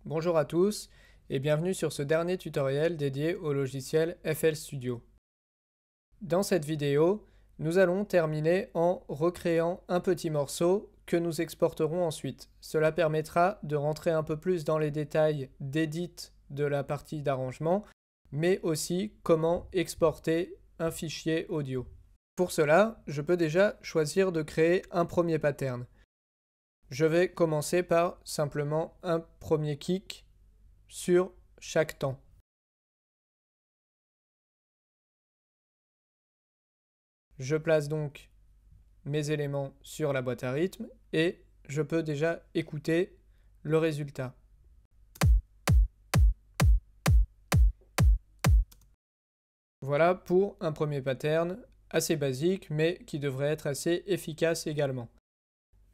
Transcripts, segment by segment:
Bonjour à tous et bienvenue sur ce dernier tutoriel dédié au logiciel FL Studio. Dans cette vidéo, nous allons terminer en recréant un petit morceau que nous exporterons ensuite. Cela permettra de rentrer un peu plus dans les détails d'édit de la partie d'arrangement, mais aussi comment exporter un fichier audio. Pour cela, je peux déjà choisir de créer un premier pattern. Je vais commencer par simplement un premier kick sur chaque temps. Je place donc mes éléments sur la boîte à rythme et je peux déjà écouter le résultat. Voilà pour un premier pattern assez basique mais qui devrait être assez efficace également.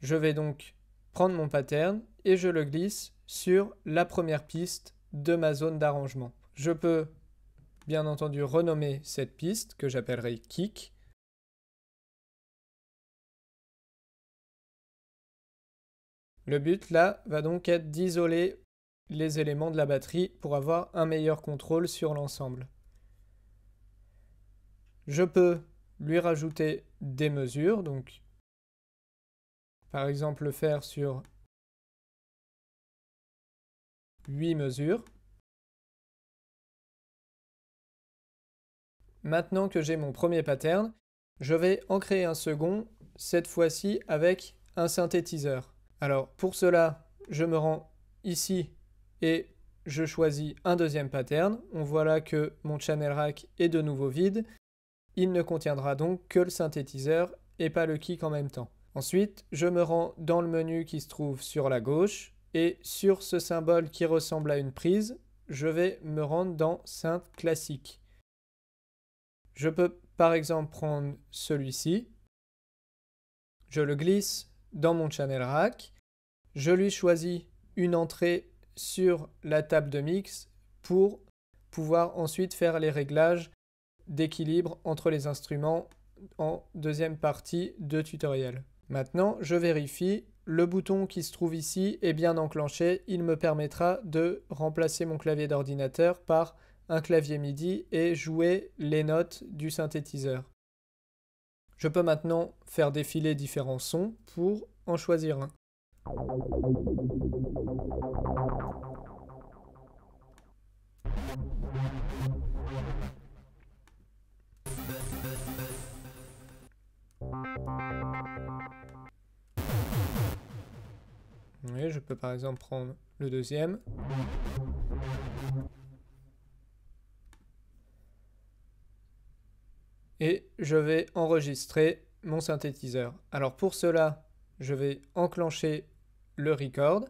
Je vais donc prendre mon pattern et je le glisse sur la première piste de ma zone d'arrangement. Je peux bien entendu renommer cette piste que j'appellerai kick. Le but là va donc être d'isoler les éléments de la batterie pour avoir un meilleur contrôle sur l'ensemble. Je peux lui rajouter des mesures, donc par exemple le faire sur 8 mesures. Maintenant que j'ai mon premier pattern, je vais en créer un second, cette fois-ci avec un synthétiseur. Alors pour cela, je me rends ici et je choisis un deuxième pattern. On voit là que mon channel rack est de nouveau vide. Il ne contiendra donc que le synthétiseur et pas le kick en même temps. Ensuite, je me rends dans le menu qui se trouve sur la gauche et sur ce symbole qui ressemble à une prise, je vais me rendre dans synth classique. Je peux par exemple prendre celui-ci, je le glisse dans mon channel rack, je lui choisis une entrée sur la table de mix pour pouvoir ensuite faire les réglages d'équilibre entre les instruments en deuxième partie de tutoriel. Maintenant, je vérifie, le bouton qui se trouve ici est bien enclenché, il me permettra de remplacer mon clavier d'ordinateur par un clavier MIDI et jouer les notes du synthétiseur. Je peux maintenant faire défiler différents sons pour en choisir un. Oui, je peux par exemple prendre le deuxième. Et je vais enregistrer mon synthétiseur. Alors pour cela, je vais enclencher le record.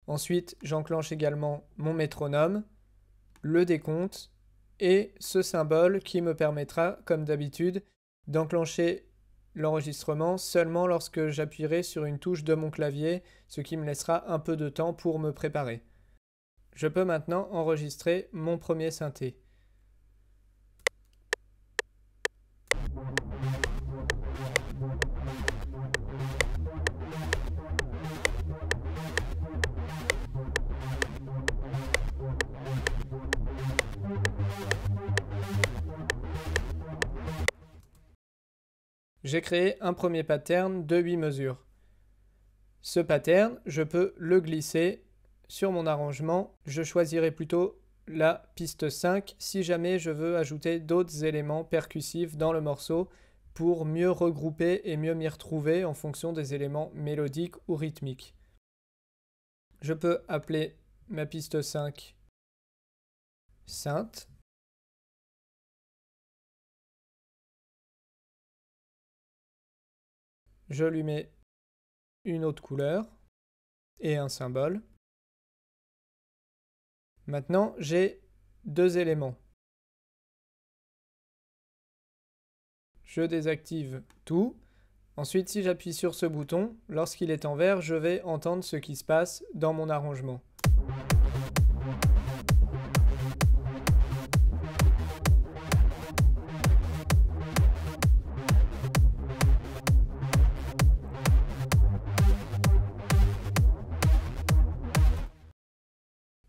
Ensuite, j'enclenche également mon métronome, le décompte et ce symbole qui me permettra, comme d'habitude, d'enclencher l'enregistrement seulement lorsque j'appuierai sur une touche de mon clavier, ce qui me laissera un peu de temps pour me préparer. Je peux maintenant enregistrer mon premier synthé. J'ai créé un premier pattern de 8 mesures. Ce pattern, je peux le glisser sur mon arrangement. Je choisirai plutôt la piste 5 si jamais je veux ajouter d'autres éléments percussifs dans le morceau pour mieux regrouper et mieux m'y retrouver en fonction des éléments mélodiques ou rythmiques. Je peux appeler ma piste 5 synth. Je lui mets une autre couleur et un symbole. Maintenant, j'ai deux éléments. Je désactive tout. Ensuite, si j'appuie sur ce bouton, lorsqu'il est en vert, je vais entendre ce qui se passe dans mon arrangement.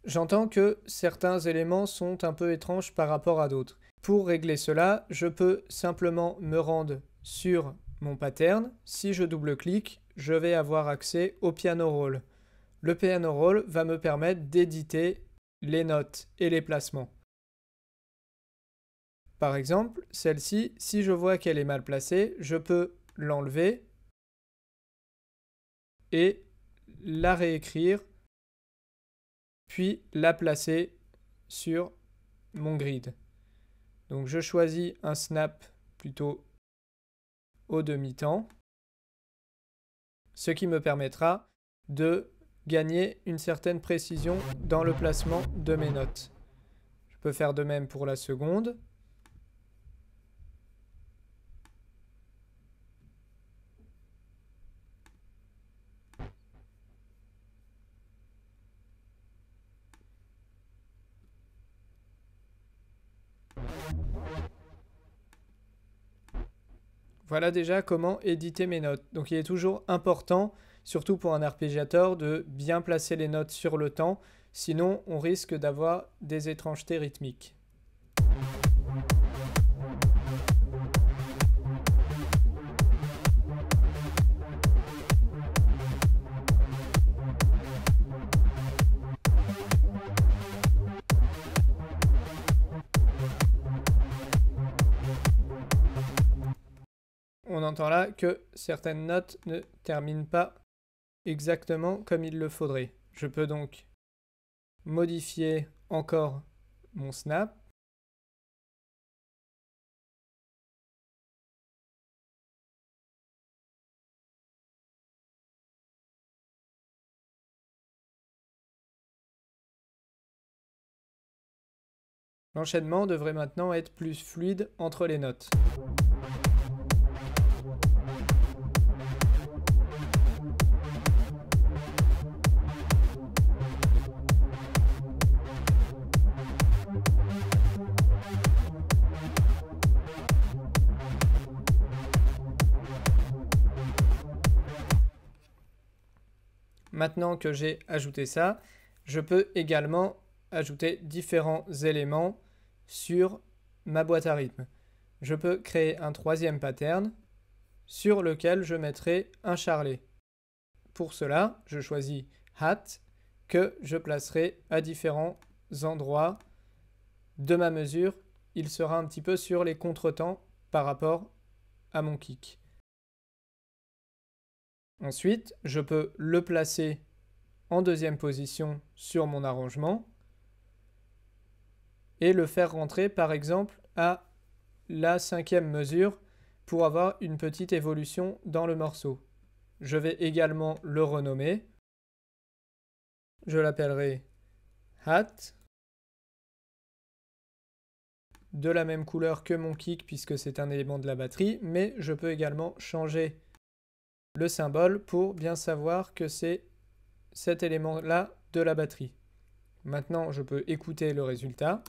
j'entends que certains éléments sont un peu étranges par rapport à d'autres. Pour régler cela, je peux simplement me rendre sur mon pattern. Si je double-clique, je vais avoir accès au piano roll. Le piano roll va me permettre d'éditer les notes et les placements. Par exemple, celle-ci, si je vois qu'elle est mal placée, je peux l'enlever et la réécrire, puis la placer sur mon grid. Donc je choisis un snap plutôt au demi-temps, ce qui me permettra de gagner une certaine précision dans le placement de mes notes. Je peux faire de même pour la seconde. Voilà déjà comment éditer mes notes. Donc il est toujours important, surtout pour un arpégiateur, de bien placer les notes sur le temps, sinon on risque d'avoir des étrangetés rythmiques. On entend là que certaines notes ne terminent pas exactement comme il le faudrait. Je peux donc modifier encore mon snap. L'enchaînement devrait maintenant être plus fluide entre les notes. Maintenant que j'ai ajouté ça, je peux également ajouter différents éléments sur ma boîte à rythme. Je peux créer un troisième pattern sur lequel je mettrai un charlet. Pour cela, je choisis Hat que je placerai à différents endroits de ma mesure. Il sera un petit peu sur les contretemps par rapport à mon kick. Ensuite, je peux le placer en deuxième position sur mon arrangement et le faire rentrer par exemple à la 5e mesure pour avoir une petite évolution dans le morceau. Je vais également le renommer. Je l'appellerai Hat, de la même couleur que mon kick puisque c'est un élément de la batterie, mais je peux également changer le symbole pour bien savoir que c'est cet élément-là de la batterie. Maintenant, je peux écouter le résultat.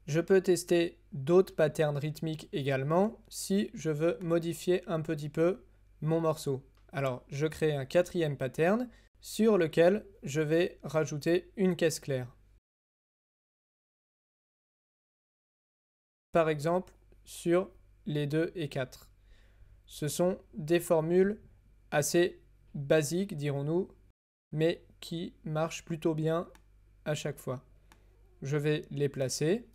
Je peux tester d'autres patterns rythmiques également si je veux modifier un petit peu mon morceau. Alors, je crée un quatrième pattern sur lequel je vais rajouter une caisse claire. Par exemple, sur les 2 et 4. Ce sont des formules assez basiques, dirons-nous, mais qui marchent plutôt bien à chaque fois. Je vais les placer.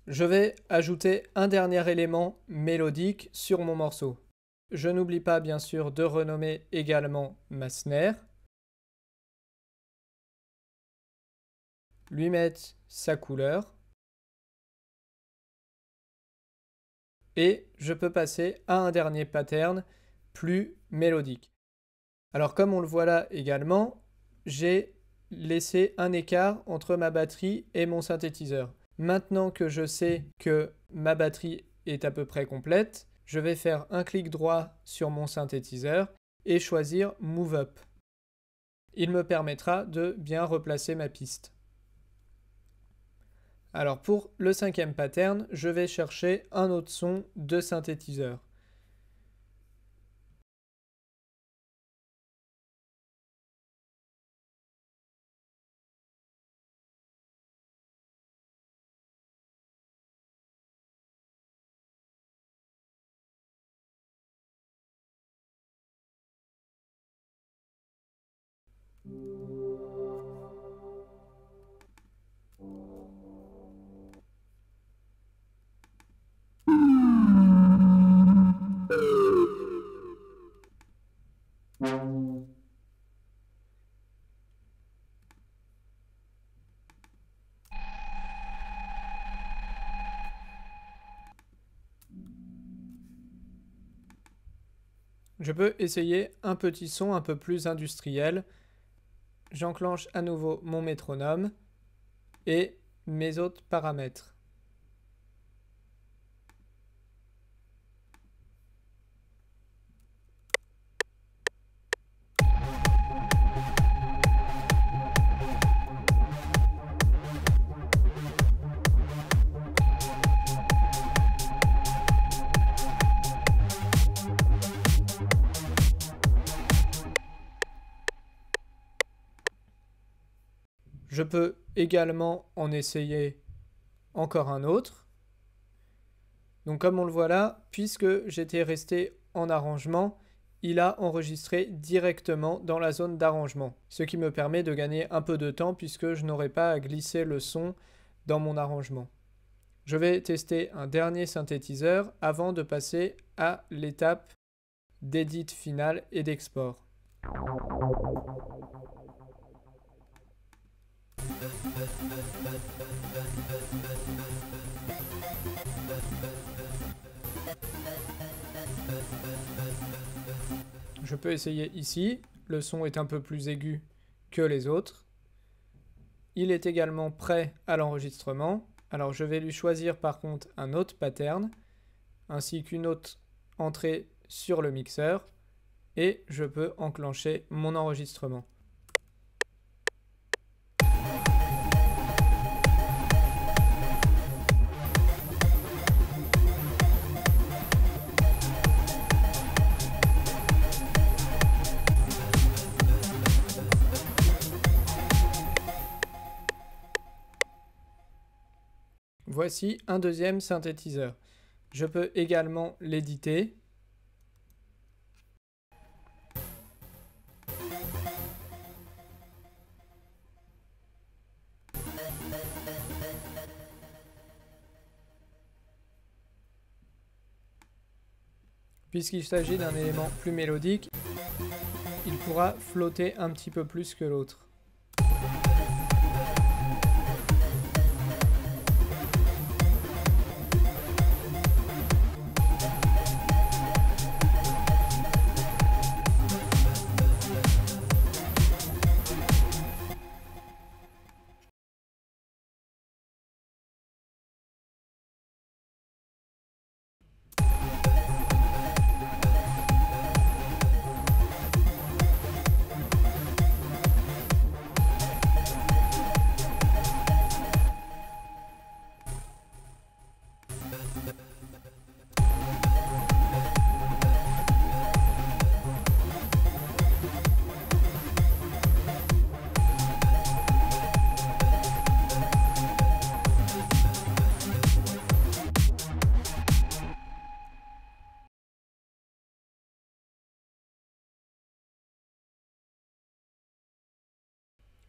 Je vais ajouter un dernier élément mélodique sur mon morceau. Je n'oublie pas bien sûr de renommer également ma snare, lui mettre sa couleur, et je peux passer à un dernier pattern plus mélodique. Alors comme on le voit là également, j'ai laissé un écart entre ma batterie et mon synthétiseur. Maintenant que je sais que ma batterie est à peu près complète, je vais faire un clic droit sur mon synthétiseur et choisir Move Up. Il me permettra de bien replacer ma piste. Alors pour le 5e pattern, je vais chercher un autre son de synthétiseur. Je peux essayer un petit son un peu plus industriel. J'enclenche à nouveau mon métronome et mes autres paramètres. Je peux également en essayer encore un autre. Donc comme on le voit là, puisque j'étais resté en arrangement, il a enregistré directement dans la zone d'arrangement, ce qui me permet de gagner un peu de temps puisque je n'aurai pas à glisser le son dans mon arrangement. Je vais tester un dernier synthétiseur avant de passer à l'étape d'édit final et d'export. Je peux essayer ici, le son est un peu plus aigu que les autres. Il est également prêt à l'enregistrement. Alors je vais lui choisir par contre un autre pattern, ainsi qu'une autre entrée sur le mixeur, et je peux enclencher mon enregistrement. Voici un deuxième synthétiseur. Je peux également l'éditer. Puisqu'il s'agit d'un élément plus mélodique, il pourra flotter un petit peu plus que l'autre.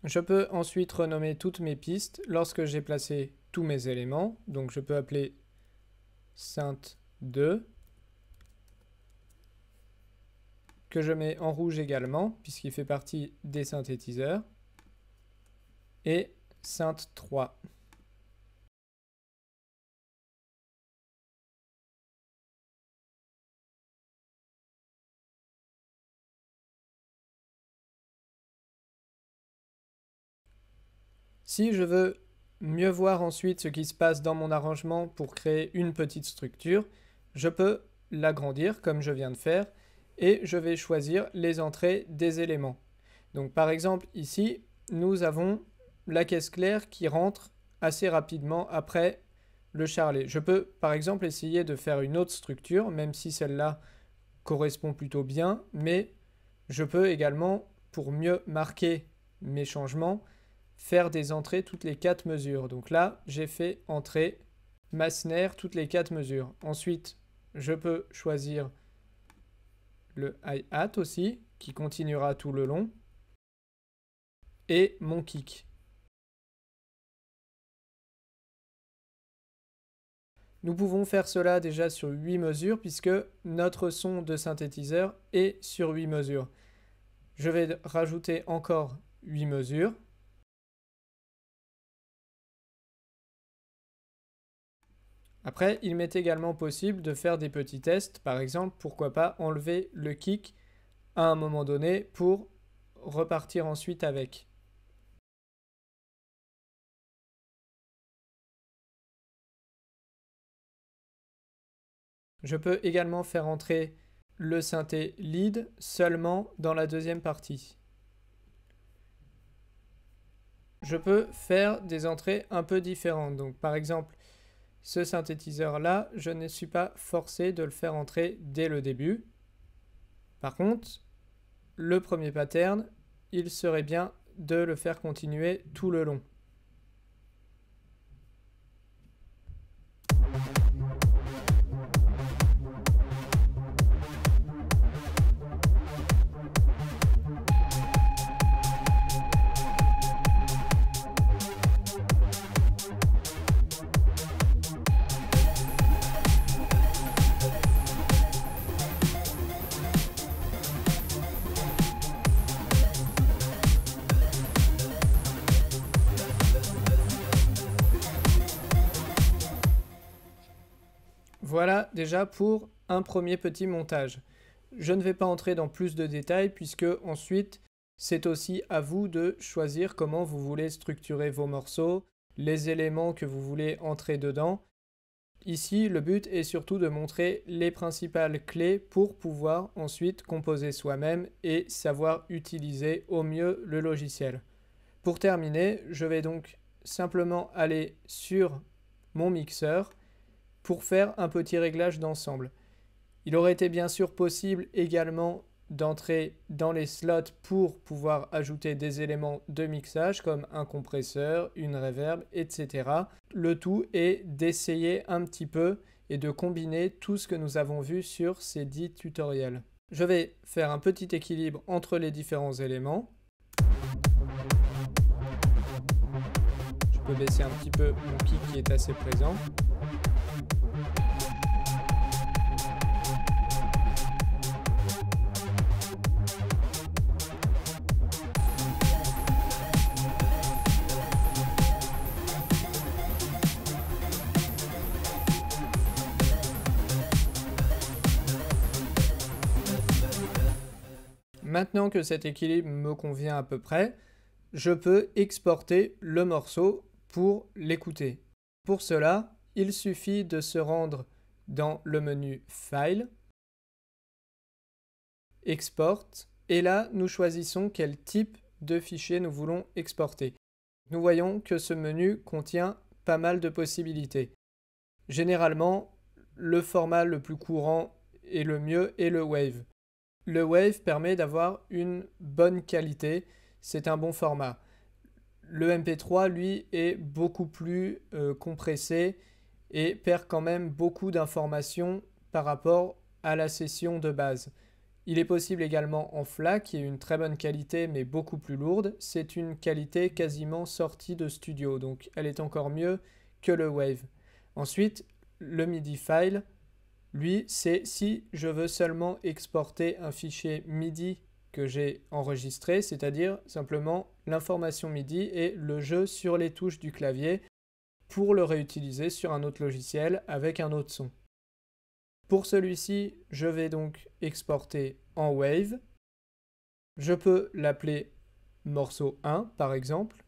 Je peux ensuite renommer toutes mes pistes lorsque j'ai placé tous mes éléments. Donc je peux appeler synth 2, que je mets en rouge également, puisqu'il fait partie des synthétiseurs, et synth 3. Si je veux mieux voir ensuite ce qui se passe dans mon arrangement pour créer une petite structure, je peux l'agrandir comme je viens de faire et je vais choisir les entrées des éléments. Donc par exemple ici, nous avons la caisse claire qui rentre assez rapidement après le charlet. Je peux par exemple essayer de faire une autre structure, même si celle-là correspond plutôt bien, mais je peux également, pour mieux marquer mes changements, faire des entrées toutes les 4 mesures. Donc là, j'ai fait entrée ma snare toutes les 4 mesures. Ensuite, je peux choisir le hi-hat aussi, qui continuera tout le long, et mon kick. Nous pouvons faire cela déjà sur 8 mesures puisque notre son de synthétiseur est sur 8 mesures. Je vais rajouter encore 8 mesures. Après, il m'est également possible de faire des petits tests. Par exemple, pourquoi pas enlever le kick à un moment donné pour repartir ensuite avec. Je peux également faire entrer le synthé lead seulement dans la deuxième partie. Je peux faire des entrées un peu différentes. Donc par exemple, ce synthétiseur-là, je ne suis pas forcé de le faire entrer dès le début. Par contre, le premier pattern, il serait bien de le faire continuer tout le long. Voilà déjà pour un premier petit montage. Je ne vais pas entrer dans plus de détails puisque ensuite c'est aussi à vous de choisir comment vous voulez structurer vos morceaux, les éléments que vous voulez entrer dedans. Ici, le but est surtout de montrer les principales clés pour pouvoir ensuite composer soi-même et savoir utiliser au mieux le logiciel. Pour terminer, je vais donc simplement aller sur mon mixeur pour faire un petit réglage d'ensemble. Il aurait été bien sûr possible également d'entrer dans les slots pour pouvoir ajouter des éléments de mixage comme un compresseur, une reverb, etc. Le tout est d'essayer un petit peu et de combiner tout ce que nous avons vu sur ces 10 tutoriels. Je vais faire un petit équilibre entre les différents éléments. Je peux baisser un petit peu mon kick qui est assez présent. Maintenant que cet équilibre me convient à peu près, je peux exporter le morceau pour l'écouter. Pour cela, il suffit de se rendre dans le menu File, Export, et là nous choisissons quel type de fichier nous voulons exporter. Nous voyons que ce menu contient pas mal de possibilités. Généralement, le format le plus courant et le mieux est le WAV. Le WAV permet d'avoir une bonne qualité, c'est un bon format. Le MP3, lui, est beaucoup plus compressé et perd quand même beaucoup d'informations par rapport à la session de base. Il est possible également en FLAC, qui est une très bonne qualité mais beaucoup plus lourde. C'est une qualité quasiment sortie de studio, donc elle est encore mieux que le WAV. Ensuite, le MIDI file, lui, c'est si je veux seulement exporter un fichier MIDI que j'ai enregistré, c'est-à-dire simplement l'information MIDI et le jeu sur les touches du clavier pour le réutiliser sur un autre logiciel avec un autre son. Pour celui-ci, je vais donc exporter en WAV. Je peux l'appeler morceau 1 par exemple.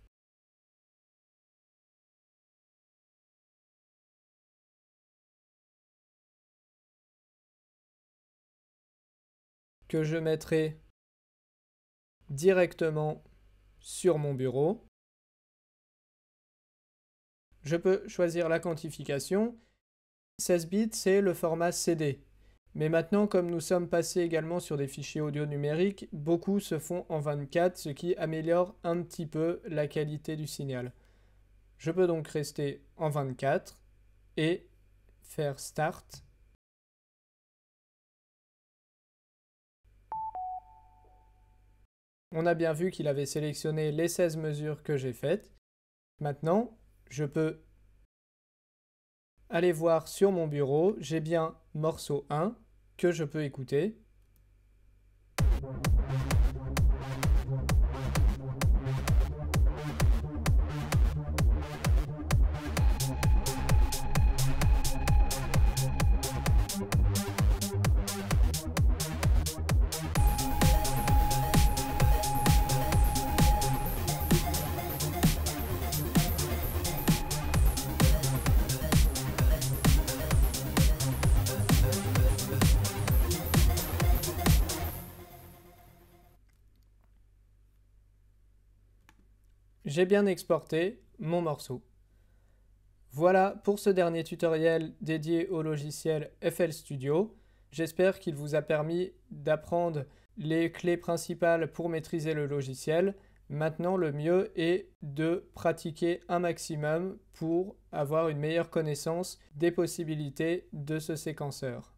que je mettrai directement sur mon bureau. Je peux choisir la quantification. 16 bits, c'est le format CD. Mais maintenant, comme nous sommes passés également sur des fichiers audio numériques, beaucoup se font en 24, ce qui améliore un petit peu la qualité du signal. Je peux donc rester en 24 et faire Start. On a bien vu qu'il avait sélectionné les 16 mesures que j'ai faites. Maintenant, je peux aller voir sur mon bureau, j'ai bien morceau 1 que je peux écouter. J'ai bien exporté mon morceau. Voilà pour ce dernier tutoriel dédié au logiciel FL Studio. J'espère qu'il vous a permis d'apprendre les clés principales pour maîtriser le logiciel. Maintenant, le mieux est de pratiquer un maximum pour avoir une meilleure connaissance des possibilités de ce séquenceur.